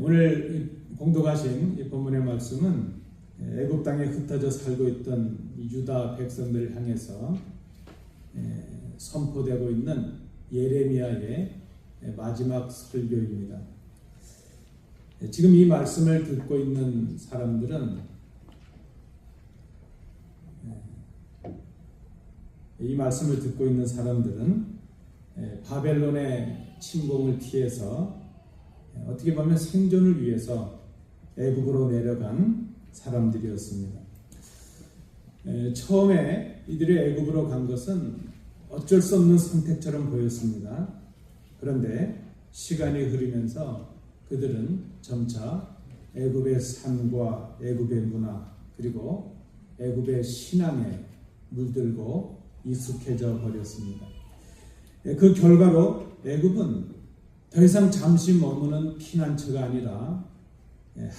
오늘 봉독하신 이 본문의 말씀은 애굽 땅에 흩어져 살고 있던 유다 백성들을 향해서 선포되고 있는 예레미야의 마지막 설교입니다. 지금 이 말씀을 듣고 있는 사람들은 바벨론의 침공을 피해서 어떻게 보면 생존을 위해서 애굽으로 내려간 사람들이었습니다. 처음에 이들이 애굽으로 간 것은 어쩔 수 없는 선택처럼 보였습니다. 그런데 시간이 흐르면서 그들은 점차 애굽의 삶과 애굽의 문화 그리고 애굽의 신앙에 물들고 익숙해져 버렸습니다. 그 결과로 애굽은 더 이상 잠시 머무는 피난처가 아니라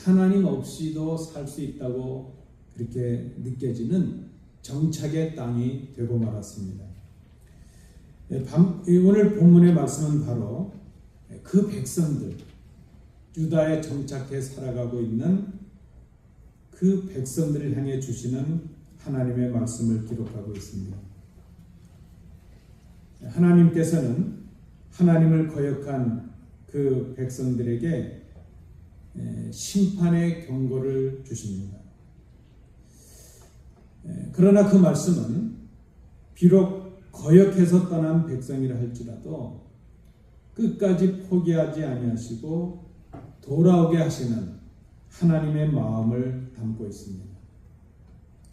하나님 없이도 살 수 있다고 그렇게 느껴지는 정착의 땅이 되고 말았습니다. 오늘 본문의 말씀은 바로 그 백성들, 유다에 정착해 살아가고 있는 그 백성들을 향해 주시는 하나님의 말씀을 기록하고 있습니다. 하나님께서는 하나님을 거역한 그 백성들에게 심판의 경고를 주십니다. 그러나 그 말씀은 비록 거역해서 떠난 백성이라 할지라도 끝까지 포기하지 아니하시고 돌아오게 하시는 하나님의 마음을 담고 있습니다.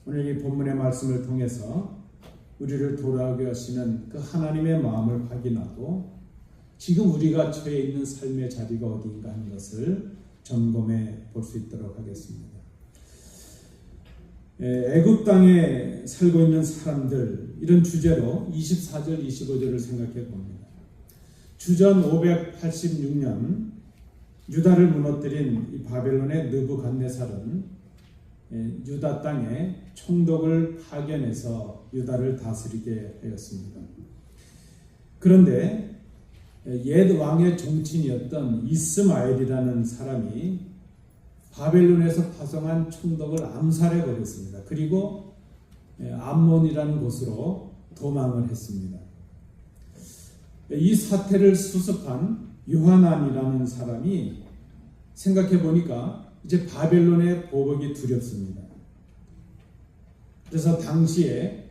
오늘 이 본문의 말씀을 통해서 우리를 돌아오게 하시는 그 하나님의 마음을 확인하고 지금 우리가 처해 있는 삶의 자리가 어디인가 하는 것을 점검해 볼 수 있도록 하겠습니다. 애굽 땅에 살고 있는 사람들, 이런 주제로 24절, 25절을 생각해 봅니다. 주전 586년 유다를 무너뜨린 이 바벨론의 느부갓네살은 유다 땅에 총독을 파견해서 유다를 다스리게 하였습니다. 그런데 옛 왕의 종친이었던 이스마엘이라는 사람이 바벨론에서 파송한 총독을 암살해 버렸습니다. 그리고 암몬이라는 곳으로 도망을 했습니다. 이 사태를 수습한 요하난이라는 사람이 생각해 보니까 이제 바벨론의 보복이 두렵습니다. 그래서 당시에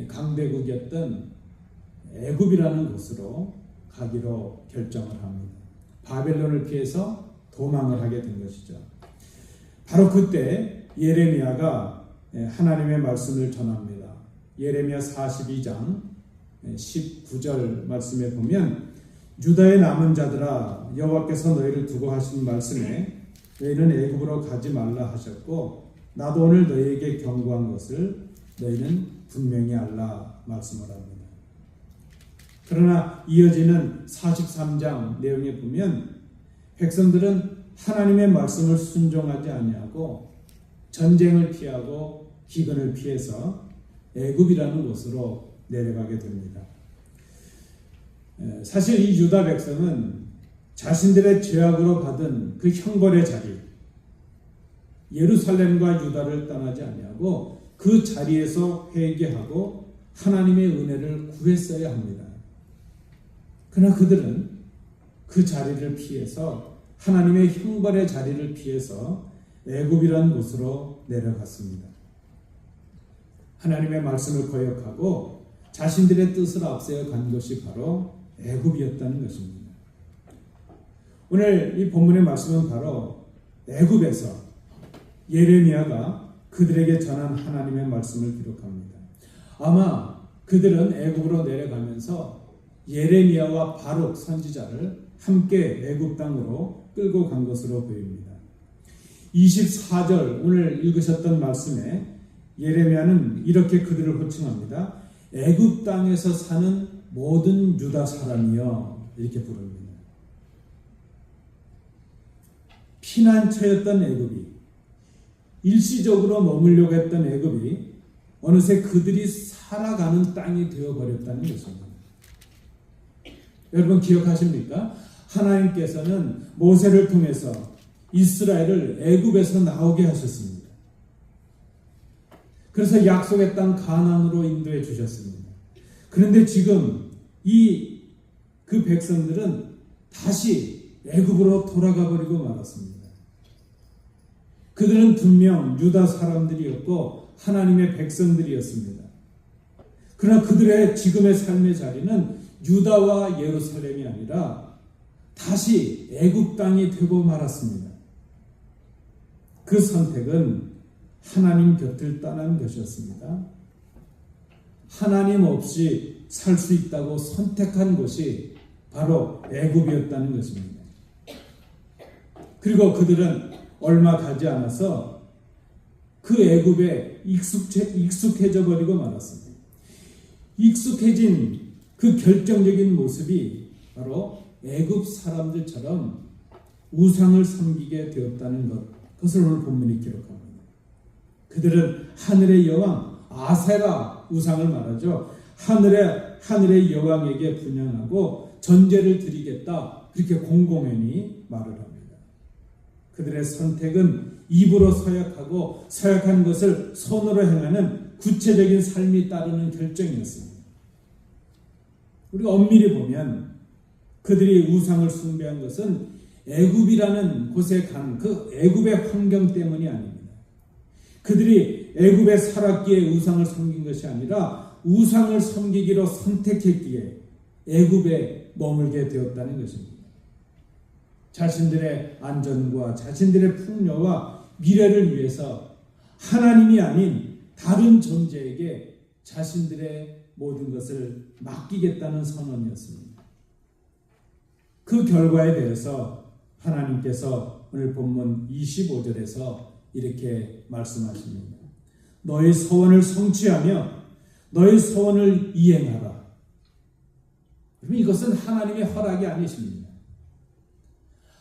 강대국이었던 애굽이라는 곳으로 가기로 결정을 합니다. 바벨론을 피해서 도망을 하게 된 것이죠. 바로 그때 예레미야가 하나님의 말씀을 전합니다. 예레미야 42장 19절 말씀에 보면 유다의 남은 자들아 여호와께서 너희를 두고 하신 말씀에 너희는 애굽으로 가지 말라 하셨고 나도 오늘 너희에게 경고한 것을 너희는 분명히 알라 말씀을 합니다. 그러나 이어지는 43장 내용에 보면 백성들은 하나님의 말씀을 순종하지 아니하고 전쟁을 피하고 기근을 피해서 애굽이라는 곳으로 내려가게 됩니다. 사실 이 유다 백성은 자신들의 죄악으로 받은 그 형벌의 자리, 예루살렘과 유다를 떠나지 아니하고 그 자리에서 회개하고 하나님의 은혜를 구했어야 합니다. 그러나 그들은 그 자리를 피해서 하나님의 형벌의 자리를 피해서 애굽이라는 곳으로 내려갔습니다. 하나님의 말씀을 거역하고 자신들의 뜻을 앞세워 간 것이 바로 애굽이었다는 것입니다. 오늘 이 본문의 말씀은 바로 애굽에서 예레미야가 그들에게 전한 하나님의 말씀을 기록합니다. 아마 그들은 애굽으로 내려가면서 예레미야와 바룩 선지자를 함께 애굽 땅으로 끌고 간 것으로 보입니다. 24절 오늘 읽으셨던 말씀에 예레미야는 이렇게 그들을 호칭합니다. 애굽 땅에서 사는 모든 유다 사람이여 이렇게 부릅니다. 피난처였던 애굽이 일시적으로 머물려고 했던 애굽이 어느새 그들이 살아가는 땅이 되어버렸다는 것입니다. 여러분 기억하십니까? 하나님께서는 모세를 통해서 이스라엘을 애굽에서 나오게 하셨습니다. 그래서 약속의 땅 가나안으로 인도해 주셨습니다. 그런데 지금 그 백성들은 다시 애굽으로 돌아가 버리고 말았습니다. 그들은 분명 유다 사람들이었고 하나님의 백성들이었습니다. 그러나 그들의 지금의 삶의 자리는 유다와 예루살렘이 아니라 다시 애굽 땅이 되고 말았습니다. 그 선택은 하나님 곁을 떠난 것이었습니다. 하나님 없이 살 수 있다고 선택한 곳이 바로 애굽이었다는 것입니다. 그리고 그들은 얼마 가지 않아서 그 애굽에 익숙해져 버리고 말았습니다. 익숙해진 그 결정적인 모습이 바로 애굽 사람들처럼 우상을 섬기게 되었다는 것, 그것을 오늘 본문이 기록합니다. 그들은 하늘의 여왕 아세라 우상을 말하죠. 하늘의 여왕에게 분양하고 전제를 드리겠다, 그렇게 공공연히 말을 합니다. 그들의 선택은 입으로 서약하고 서약한 것을 손으로 행하는 구체적인 삶이 따르는 결정이었습니다. 우리가 엄밀히 보면 그들이 우상을 숭배한 것은 애굽이라는 곳에 간 그 애굽의 환경 때문이 아닙니다. 그들이 애굽에 살았기에 우상을 섬긴 것이 아니라 우상을 섬기기로 선택했기에 애굽에 머물게 되었다는 것입니다. 자신들의 안전과 자신들의 풍요와 미래를 위해서 하나님이 아닌 다른 존재에게 자신들의 모든 것을 맡기겠다는 선언이었습니다. 그 결과에 대해서 하나님께서 오늘 본문 25절에서 이렇게 말씀하십니다. 너희 소원을 성취하며 너희 소원을 이행하라. 그러면 이것은 하나님의 허락이 아니십니다.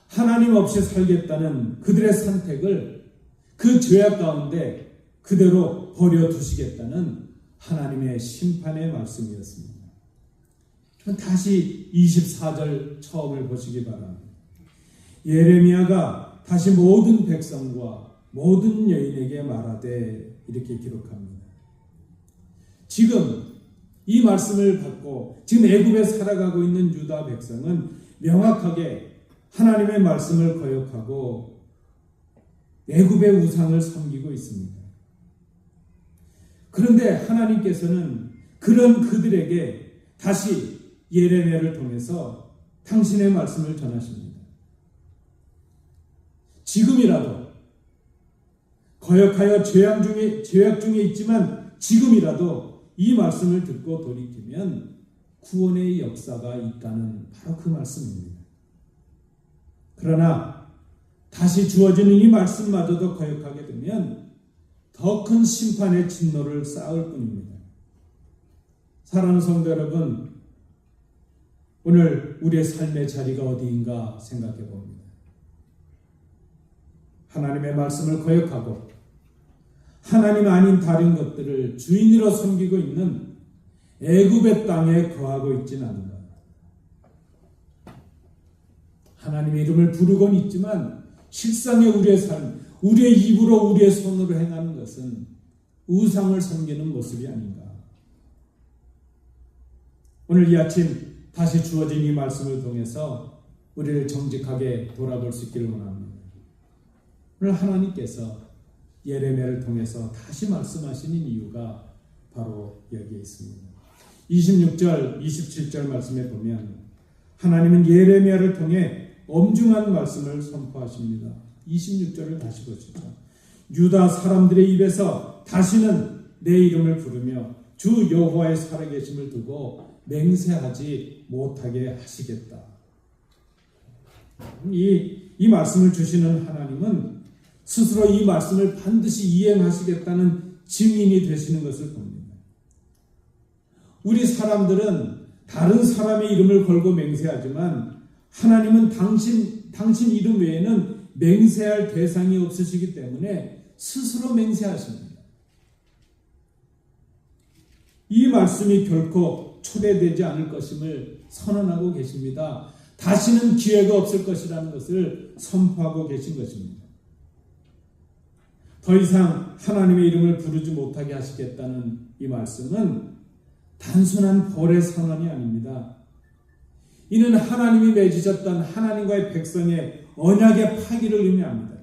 하나님 없이 살겠다는 그들의 선택을 그 죄악 가운데 그대로 버려두시겠다는 하나님의 심판의 말씀이었습니다. 다시 24절 처음을 보시기 바랍니다. 예레미야가 다시 모든 백성과 모든 여인에게 말하되, 이렇게 기록합니다. 지금 이 말씀을 받고 지금 애굽에 살아가고 있는 유다 백성은 명확하게 하나님의 말씀을 거역하고 애굽의 우상을 섬기고 있습니다. 그런데 하나님께서는 그런 그들에게 다시 예레미야를 통해서 당신의 말씀을 전하십니다. 지금이라도 거역하여 죄악 중에 있지만 지금이라도 이 말씀을 듣고 돌이키면 구원의 역사가 있다는 바로 그 말씀입니다. 그러나 다시 주어지는 이 말씀마저도 거역하게 되면 더 큰 심판의 진노를 쌓을 뿐입니다. 사랑하는 성도 여러분, 오늘 우리의 삶의 자리가 어디인가 생각해 봅니다. 하나님의 말씀을 거역하고 하나님 아닌 다른 것들을 주인으로 섬기고 있는 애굽의 땅에 거하고 있지는 않은가. 하나님의 이름을 부르곤 있지만 실상의 우리의 삶, 우리의 입으로 우리의 손으로 행하는 것은 우상을 섬기는 모습이 아닌가. 오늘 이 아침 다시 주어진 이 말씀을 통해서 우리를 정직하게 돌아볼 수 있기를 원합니다. 오늘 하나님께서 예레미야를 통해서 다시 말씀하시는 이유가 바로 여기에 있습니다. 26절, 27절 말씀에 보면 하나님은 예레미야를 통해 엄중한 말씀을 선포하십니다. 26절을 다시 보시죠. 유다 사람들의 입에서 다시는 내 이름을 부르며 주 여호와의 살아계심을 두고 맹세하지 못하게 하시겠다. 이 말씀을 주시는 하나님은 스스로 이 말씀을 반드시 이행하시겠다는 증인이 되시는 것을 봅니다. 우리 사람들은 다른 사람의 이름을 걸고 맹세하지만 하나님은 당신 이름 외에는 맹세할 대상이 없으시기 때문에 스스로 맹세하십니다. 이 말씀이 결코 초래되지 않을 것임을 선언하고 계십니다. 다시는 기회가 없을 것이라는 것을 선포하고 계신 것입니다. 더 이상 하나님의 이름을 부르지 못하게 하시겠다는 이 말씀은 단순한 벌의 선언이 아닙니다. 이는 하나님이 맺으셨던 하나님과의 백성의 언약의 파기를 의미합니다.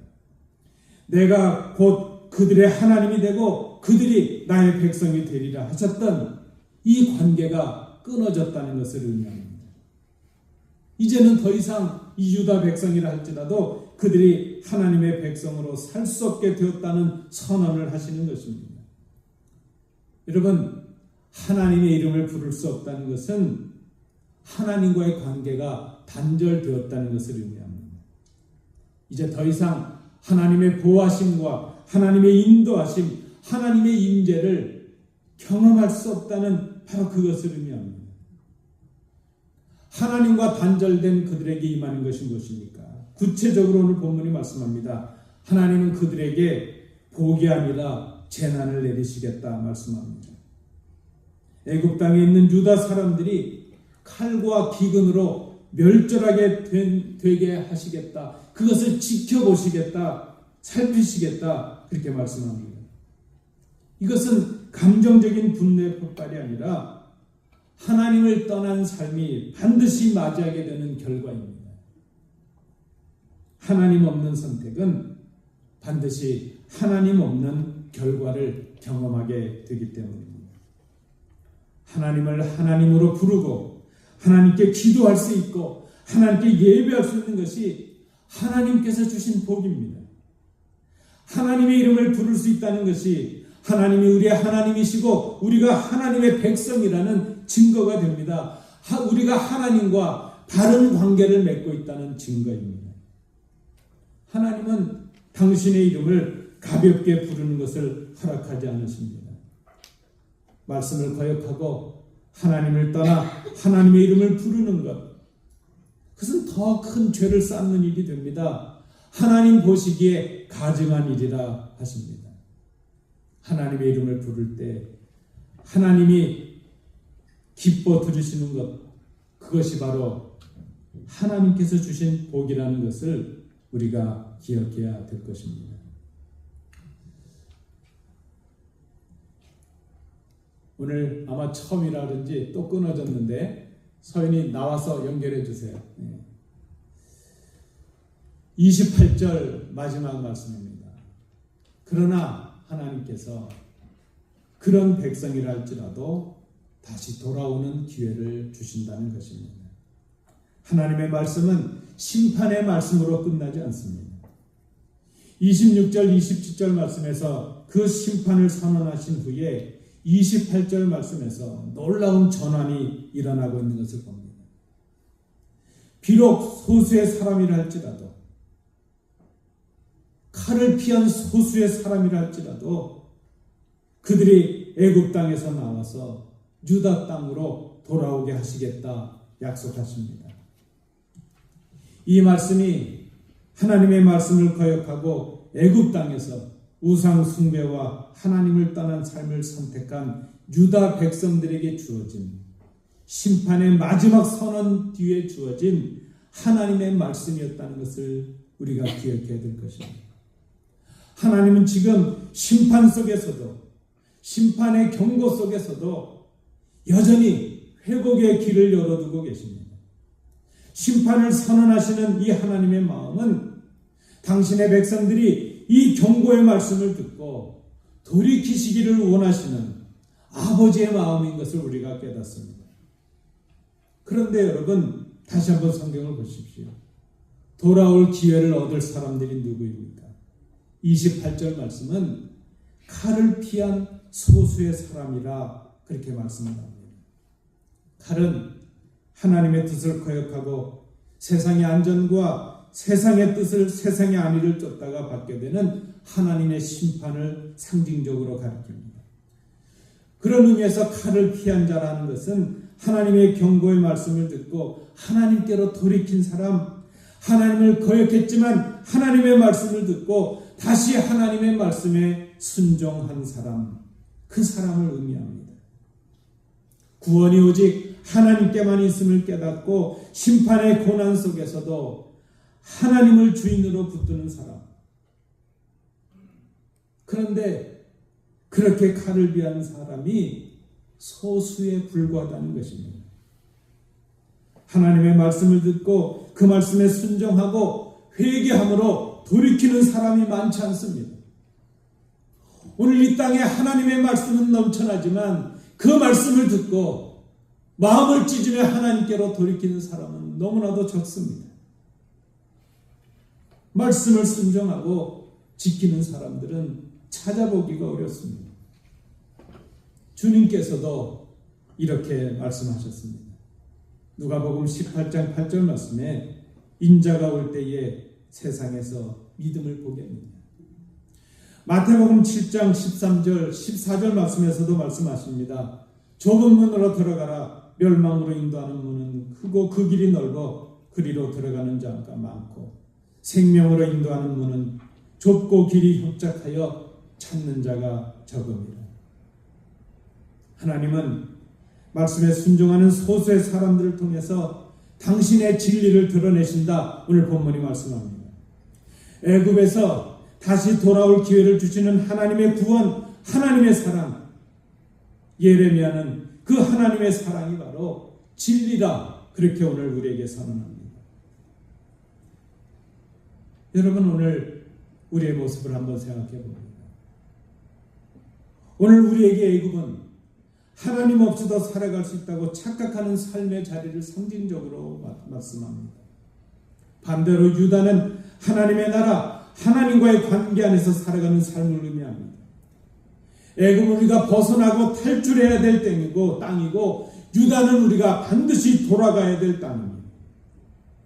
내가 곧 그들의 하나님이 되고 그들이 나의 백성이 되리라 하셨던 이 관계가 끊어졌다는 것을 의미합니다. 이제는 더 이상 이 유다 백성이라 할지라도 그들이 하나님의 백성으로 살 수 없게 되었다는 선언을 하시는 것입니다. 여러분, 하나님의 이름을 부를 수 없다는 것은 하나님과의 관계가 단절되었다는 것을 의미합니다. 이제 더 이상 하나님의 보호하심과 하나님의 인도하심, 하나님의 임재를 경험할 수 없다는 바로 그것을 의미합니다. 하나님과 단절된 그들에게 임하는 것이 무엇입니까? 구체적으로 오늘 본문이 말씀합니다. 하나님은 그들에게 복이 아니라 재난을 내리시겠다 말씀합니다. 애굽 땅에 있는 유다 사람들이 칼과 기근으로 멸절하게 되게 하시겠다. 그것을 지켜보시겠다. 살피시겠다. 그렇게 말씀합니다. 이것은 감정적인 분노의 폭발이 아니라 하나님을 떠난 삶이 반드시 맞이하게 되는 결과입니다. 하나님 없는 선택은 반드시 하나님 없는 결과를 경험하게 되기 때문입니다. 하나님을 하나님으로 부르고 하나님께 기도할 수 있고 하나님께 예배할 수 있는 것이 하나님께서 주신 복입니다. 하나님의 이름을 부를 수 있다는 것이 하나님이 우리의 하나님이시고 우리가 하나님의 백성이라는 증거가 됩니다. 우리가 하나님과 바른 관계를 맺고 있다는 증거입니다. 하나님은 당신의 이름을 가볍게 부르는 것을 허락하지 않으십니다. 말씀을 거역하고 하나님을 떠나 하나님의 이름을 부르는 것, 그것은 더 큰 죄를 쌓는 일이 됩니다. 하나님 보시기에 가증한 일이라 하십니다. 하나님의 이름을 부를 때 하나님이 기뻐 들으시는 것, 그것이 바로 하나님께서 주신 복이라는 것을 우리가 기억해야 될 것입니다. 오늘 아마 처음이라 그런지 또 끊어졌는데 서인이 나와서 연결해 주세요. 28절 마지막 말씀입니다. 그러나 하나님께서 그런 백성이라 할지라도 다시 돌아오는 기회를 주신다는 것입니다. 하나님의 말씀은 심판의 말씀으로 끝나지 않습니다. 26절, 27절 말씀에서 그 심판을 선언하신 후에 28절 말씀에서 놀라운 전환이 일어나고 있는 것을 봅니다. 비록 소수의 사람이라 할지라도, 칼을 피한 소수의 사람이라 할지라도 그들이 애굽 땅에서 나와서 유다 땅으로 돌아오게 하시겠다 약속하십니다. 이 말씀이 하나님의 말씀을 거역하고 애굽 땅에서 우상 숭배와 하나님을 떠난 삶을 선택한 유다 백성들에게 주어진 심판의 마지막 선언 뒤에 주어진 하나님의 말씀이었다는 것을 우리가 기억해야 될 것입니다. 하나님은 지금 심판 속에서도, 심판의 경고 속에서도 여전히 회복의 길을 열어두고 계십니다. 심판을 선언하시는 이 하나님의 마음은 당신의 백성들이 이 경고의 말씀을 듣고 돌이키시기를 원하시는 아버지의 마음인 것을 우리가 깨닫습니다. 그런데 여러분, 다시 한번 성경을 보십시오. 돌아올 기회를 얻을 사람들이 누구입니까? 28절 말씀은 칼을 피한 소수의 사람이라 그렇게 말씀합니다. 칼은 하나님의 뜻을 거역하고 세상의 안전과 세상의 뜻을, 세상의 안위를 쫓다가 받게 되는 하나님의 심판을 상징적으로 가리킵니다. 그런 의미에서 칼을 피한 자라는 것은 하나님의 경고의 말씀을 듣고 하나님께로 돌이킨 사람, 하나님을 거역했지만 하나님의 말씀을 듣고 다시 하나님의 말씀에 순종한 사람, 그 사람을 의미합니다. 구원이 오직 하나님께만 있음을 깨닫고 심판의 고난 속에서도 하나님을 주인으로 붙드는 사람. 그런데 그렇게 칼을 비하는 사람이 소수에 불과하다는 것입니다. 하나님의 말씀을 듣고 그 말씀에 순종하고 회개함으로 돌이키는 사람이 많지 않습니다. 오늘 이 땅에 하나님의 말씀은 넘쳐나지만 그 말씀을 듣고 마음을 찢으며 하나님께로 돌이키는 사람은 너무나도 적습니다. 말씀을 순종하고 지키는 사람들은 찾아보기가 어렵습니다. 주님께서도 이렇게 말씀하셨습니다. 누가복음 18장 8절 말씀에 인자가 올 때에 세상에서 믿음을 보겠느냐. 마태복음 7장 13절 14절 말씀에서도 말씀하십니다. 좁은 문으로 들어가라. 멸망으로 인도하는 문은 크고 그 길이 넓어 그리로 들어가는 자가 많고 생명으로 인도하는 문은 좁고 길이 협착하여 찾는 자가 적음이라. 하나님은 말씀에 순종하는 소수의 사람들을 통해서 당신의 진리를 드러내신다. 오늘 본문이 말씀합니다. 애굽에서 다시 돌아올 기회를 주시는 하나님의 구원, 하나님의 사랑. 예레미야는 그 하나님의 사랑이 바로 진리다. 그렇게 오늘 우리에게 선언합니다. 여러분, 오늘 우리의 모습을 한번 생각해 봅니다. 오늘 우리에게 애굽은 하나님 없이도 살아갈 수 있다고 착각하는 삶의 자리를 상징적으로 말씀합니다. 반대로 유다는 하나님의 나라, 하나님과의 관계 안에서 살아가는 삶을 의미합니다. 애굽은 우리가 벗어나고 탈출해야 될 땅이고 유다는 우리가 반드시 돌아가야 될 땅입니다.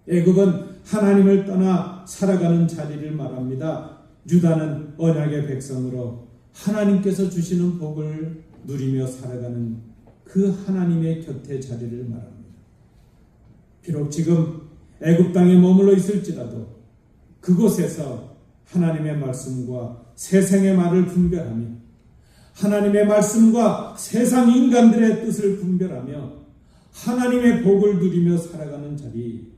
애굽은 하나님을 떠나 살아가는 자리를 말합니다. 유다는 언약의 백성으로 하나님께서 주시는 복을 누리며 살아가는 그 하나님의 곁에 자리를 말합니다. 비록 지금 애굽 땅에 머물러 있을지라도 그곳에서 하나님의 말씀과 세상의 말을 분별하며 하나님의 말씀과 세상 인간들의 뜻을 분별하며 하나님의 복을 누리며 살아가는 자리,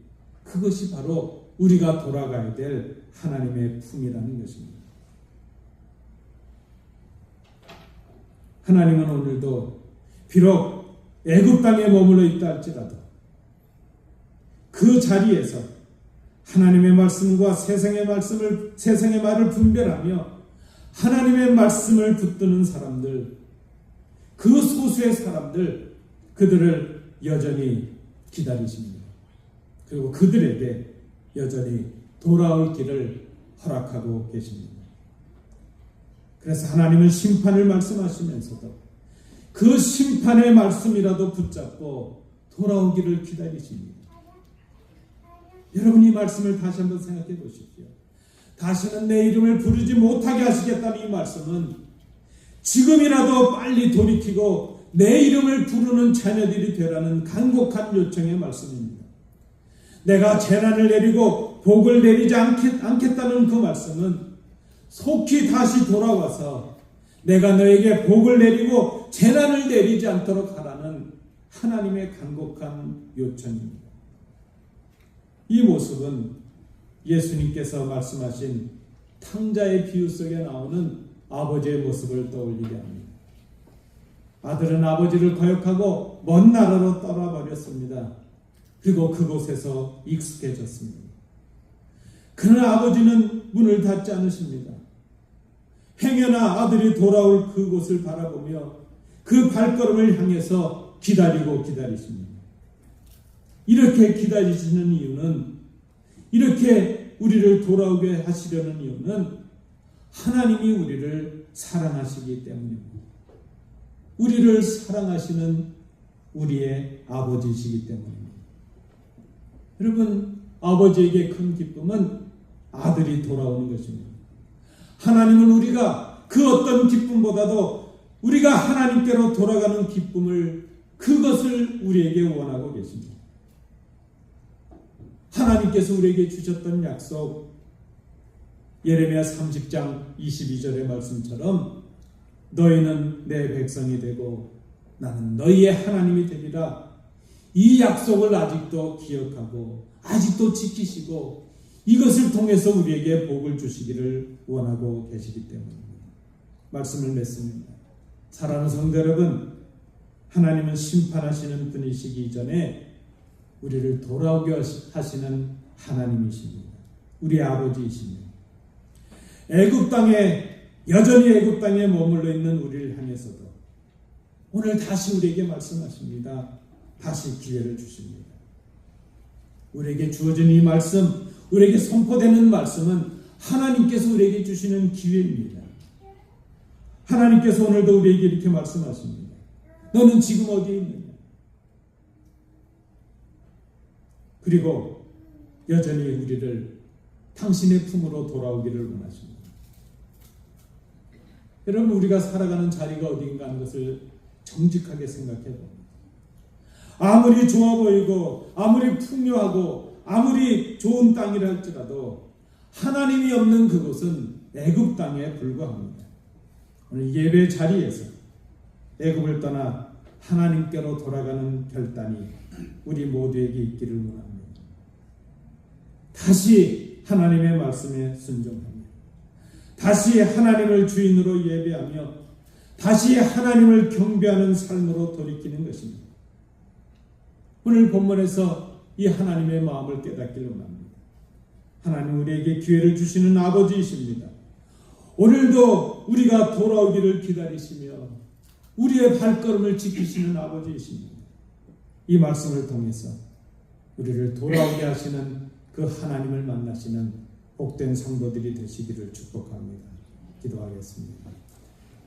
그것이 바로 우리가 돌아가야 될 하나님의 품이라는 것입니다. 하나님은 오늘도 비록 애굽 땅에 머물러 있다 할지라도 그 자리에서 하나님의 말씀과 세상의 말을 분별하며 하나님의 말씀을 붙드는 사람들, 그 소수의 사람들, 그들을 여전히 기다리십니다. 그리고 그들에게 여전히 돌아올 길을 허락하고 계십니다. 그래서 하나님은 심판을 말씀하시면서도 그 심판의 말씀이라도 붙잡고 돌아오기를 기다리십니다. 여러분, 이 말씀을 다시 한번 생각해 보십시오. 다시는 내 이름을 부르지 못하게 하시겠다는 이 말씀은 지금이라도 빨리 돌이키고 내 이름을 부르는 자녀들이 되라는 간곡한 요청의 말씀입니다. 내가 재난을 내리고 복을 내리지 않겠다는 그 말씀은 속히 다시 돌아와서 내가 너에게 복을 내리고 재난을 내리지 않도록 하라는 하나님의 간곡한 요청입니다. 이 모습은 예수님께서 말씀하신 탕자의 비유 속에 나오는 아버지의 모습을 떠올리게 합니다. 아들은 아버지를 거역하고 먼 나라로 떠나버렸습니다. 그리고 그곳에서 익숙해졌습니다. 그러나 아버지는 문을 닫지 않으십니다. 행여나 아들이 돌아올 그곳을 바라보며 그 발걸음을 향해서 기다리십니다. 이렇게 기다리시는 이유는, 이렇게 우리를 돌아오게 하시려는 이유는 하나님이 우리를 사랑하시기 때문입니다. 우리를 사랑하시는 우리의 아버지이시기 때문입니다. 여러분, 아버지에게 큰 기쁨은 아들이 돌아오는 것입니다. 하나님은 우리가 그 어떤 기쁨보다도 우리가 하나님께로 돌아가는 기쁨을, 그것을 우리에게 원하고 계십니다. 하나님께서 우리에게 주셨던 약속, 예레미야 30장 22절의 말씀처럼 너희는 내 백성이 되고 나는 너희의 하나님이 되리라. 이 약속을 아직도 기억하고 아직도 지키시고 이것을 통해서 우리에게 복을 주시기를 원하고 계시기 때문입니다. 말씀을 맺습니다. 사랑하는 성도 여러분, 하나님은 심판하시는 분이시기 전에 우리를 돌아오게 하시는 하나님이십니다. 우리 아버지이십니다. 여전히 애굽 땅에 머물러 있는 우리를 향해서도 오늘 다시 우리에게 말씀하십니다. 다시 기회를 주십니다. 우리에게 주어진 이 말씀, 우리에게 선포되는 말씀은 하나님께서 우리에게 주시는 기회입니다. 하나님께서 오늘도 우리에게 이렇게 말씀하십니다. 너는 지금 어디에 있느냐? 그리고 여전히 우리를 당신의 품으로 돌아오기를 원하십니다. 여러분, 우리가 살아가는 자리가 어디인가 하는 것을 정직하게 생각해 봅니다. 아무리 좋아 보이고 아무리 풍요하고 아무리 좋은 땅이라 할지라도 하나님이 없는 그곳은 애굽 땅에 불과합니다. 오늘 예배 자리에서 애굽을 떠나 하나님께로 돌아가는 결단이 우리 모두에게 있기를 원합니다. 다시 하나님의 말씀에 순종합니다. 다시 하나님을 주인으로 예배하며 다시 하나님을 경배하는 삶으로 돌이키는 것입니다. 오늘 본문에서 이 하나님의 마음을 깨닫기를 원합니다. 하나님 우리에게 기회를 주시는 아버지이십니다. 오늘도 우리가 돌아오기를 기다리시며 우리의 발걸음을 지키시는 아버지이십니다. 이 말씀을 통해서 우리를 돌아오게 하시는 그 하나님을 만나시는 복된 성도들이 되시기를 축복합니다. 기도하겠습니다.